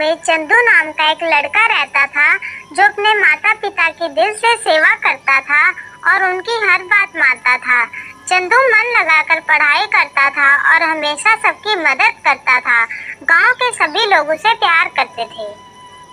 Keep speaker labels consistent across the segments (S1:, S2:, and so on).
S1: में चंदू नाम का एक लड़का रहता था जो अपने माता पिता की दिल से सेवा करता था और उनकी हर बात मानता था। चंदू मन लगाकर पढ़ाई करता था और हमेशा सबकी मदद करता था। गांव के सभी लोग उसे प्यार करते थे।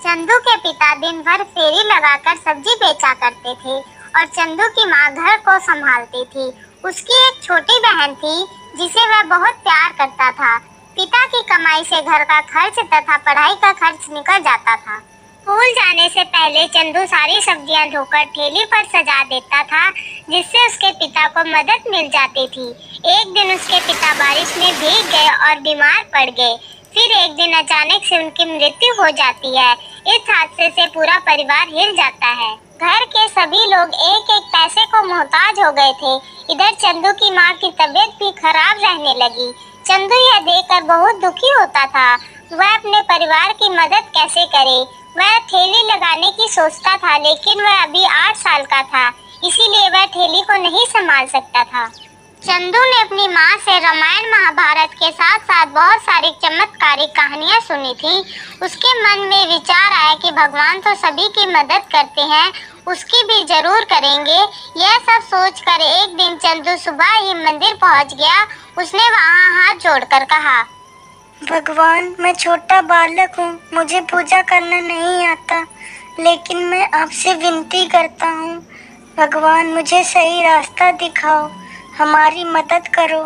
S1: चंदू के पिता दिन भर फेरी लगाकर सब्जी बेचा करते थे और चंदू की माँ घर को संभालती थी। उसकी एक छोटी बहन थी जिसे वह बहुत प्यार करता था। पिता की कमाई से घर का खर्च तथा पढ़ाई का खर्च निकल जाता था। स्कूल जाने से पहले चंदू सारी सब्जियां धोकर ठेली पर सजा देता था, जिससे उसके पिता को मदद मिल जाती थी। एक दिन उसके पिता बारिश में भीग गए और बीमार पड़ गए। फिर एक दिन अचानक से उनकी मृत्यु हो जाती है। इस हादसे से पूरा परिवार हिल जाता है। घर के सभी लोग एक एक पैसे को मोहताज हो गए थे। इधर चंदू की माँ की तबीयत भी खराब रहने लगी। चंदू यह देखकर बहुत दुखी होता था। वह अपने परिवार की मदद कैसे करे। वह ठेली लगाने की सोचता था, लेकिन वह अभी 8 साल का था, इसीलिए वह ठेली को नहीं संभाल सकता था। चंदू ने अपनी माँ से रामायण महाभारत के साथ साथ बहुत सारी चमत्कारिक कहानियाँ सुनी थी। उसके मन में विचार आया कि भगवान तो सभी की मदद करते हैं, उसकी भी जरूर करेंगे। यह सब सोचकर एक दिन चंदू सुबह ही मंदिर पहुँच गया। उसने वहाँ हाथ जोड़कर कहा,
S2: भगवान, मैं छोटा बालक हूँ, मुझे पूजा करना नहीं आता, लेकिन मैं आपसे विनती करता हूँ, भगवान मुझे सही रास्ता दिखाओ, हमारी मदद करो।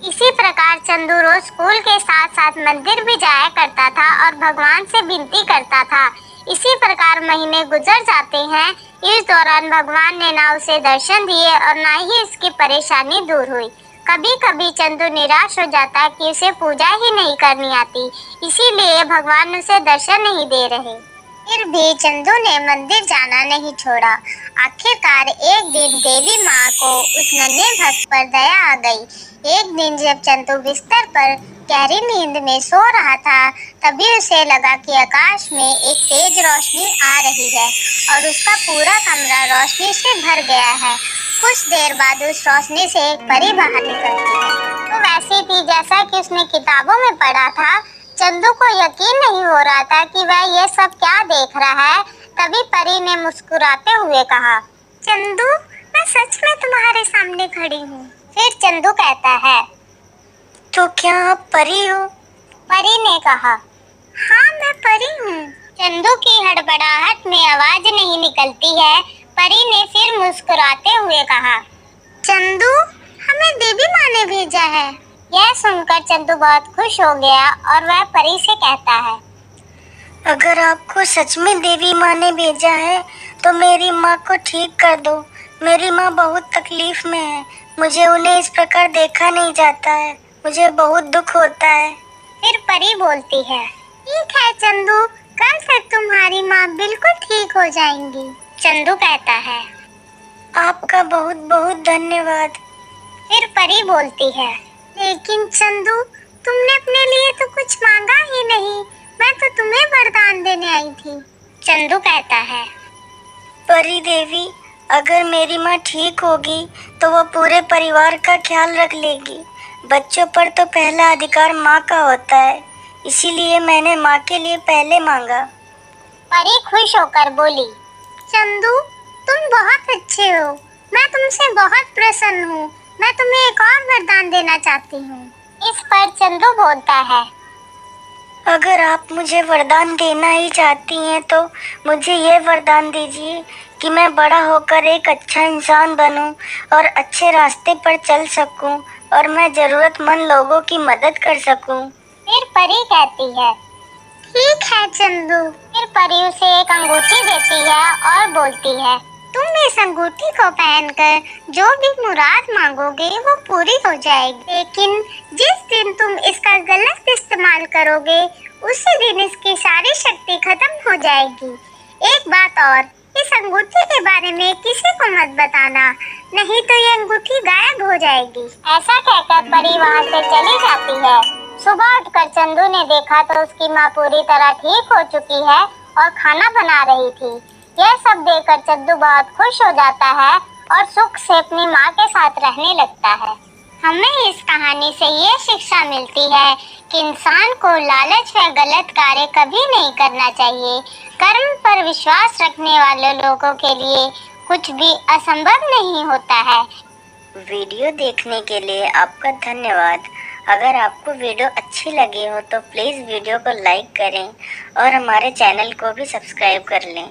S1: इसी प्रकार चंदू रोज स्कूल के साथ साथ मंदिर भी जाया करता था और भगवान से विनती करता था। इसी प्रकार महीने गुजर जाते हैं। इस दौरान भगवान ने ना उसे दर्शन दिए और ना ही उसकी परेशानी दूर हुई। कभी कभी चंदू निराश हो जाता कि उसे पूजा ही नहीं करनी आती, इसीलिए भगवान उसे दर्शन नहीं दे रहे। फिर भी चंदू ने मंदिर जाना नहीं छोड़ा। आखिरकार एक दिन देवी माँ को उस नन्हे भक्त पर दया आ गई। एक दिन जब चंदू बिस्तर पर गहरी नींद में सो रहा था, तभी उसे लगा कि आकाश में एक तेज रोशनी आ रही है और उसका पूरा कमरा रोशनी से भर गया है। कुछ देर बाद उस रोशनी से एक परी बाहर निकलती है। वो वैसी थी जैसा कि उसने किताबों में पढ़ा था। चंदू को यकीन नहीं हो रहा था कि वह ये सब क्या देख रहा है। तभी परी ने मुस्कुराते हुए कहा, चंदू, मैं सच में तुम्हारे सामने खड़ी हूँ। फिर चंदू कहता है,
S2: तो क्या आप परी हो?
S1: परी ने कहा, हाँ मैं परी हूँ। चंदू की हड़बड़ाहट में आवाज नहीं निकलती है। परी ने फिर मुस्कुराते हुए कहा, चंदू, हमें देवी माँ ने भेजा है। यह सुनकर चंदू बहुत खुश हो गया और वह परी से कहता है,
S2: अगर आपको सच में देवी माँ ने भेजा है तो मेरी माँ को ठीक कर दो। मेरी माँ बहुत तकलीफ में है, मुझे उन्हें इस प्रकार देखा नहीं जाता है, मुझे बहुत दुख होता है।
S1: फिर परी बोलती है, ठीक है चंदू, कल तक तुम्हारी माँ बिल्कुल ठीक हो जाएंगी। चंदू कहता है,
S2: आपका बहुत बहुत धन्यवाद।
S1: फिर परी बोलती है, लेकिन चंदू, तुमने अपने लिए तो कुछ मांगा ही नहीं, मैं तो तुम्हें वरदान देने आई थी। चंदू कहता है,
S2: परी देवी, अगर मेरी माँ ठीक होगी तो वो पूरे परिवार का ख्याल रख लेगी। बच्चों पर तो पहला अधिकार माँ का होता है, इसीलिए मैंने माँ के लिए पहले मांगा।
S1: परी खुश होकर बोली, चंदू, तुम बहुत अच्छे हो, मैं तुमसे बहुत प्रसन्न हूँ। मैं तुम्हें एक और वरदान देना चाहती हूँ। इस पर चंदू बोलता है,
S2: अगर आप मुझे वरदान देना ही चाहती हैं तो मुझे ये वरदान दीजिए कि मैं बड़ा होकर एक अच्छा इंसान बनूं और अच्छे रास्ते पर चल सकूं और मैं जरूरतमंद लोगों की मदद कर सकूं।
S1: फिर परी कहती है, ठीक है चंदू। फिर परी उसे एक अंगूठी देती है और बोलती है, तुम इस अंगूठी को पहनकर जो भी मुराद मांगोगे वो पूरी हो जाएगी, लेकिन जिस दिन तुम इसका गलत इस्तेमाल करोगे उसी दिन इसकी सारी शक्ति खत्म हो जाएगी। एक बात और, इस अंगूठी के बारे में किसी को मत बताना, नहीं तो ये अंगूठी गायब हो जाएगी। ऐसा कहकर परी वहाँ से चली जाती है। सुबह उठकर चंदू ने देखा तो उसकी माँ पूरी तरह ठीक हो चुकी है और खाना बना रही थी। यह सब देखकर चंदू बहुत खुश हो जाता है और सुख से अपनी माँ के साथ रहने लगता है। हमें इस कहानी से ये शिक्षा मिलती है कि इंसान को लालच व गलत कार्य कभी नहीं करना चाहिए। कर्म पर विश्वास रखने वाले लोगों के लिए कुछ भी असंभव नहीं होता है।
S2: वीडियो देखने के लिए आपका धन्यवाद। अगर आपको वीडियो अच्छी लगी हो तो प्लीज़ वीडियो को लाइक करें और हमारे चैनल को भी सब्सक्राइब कर लें।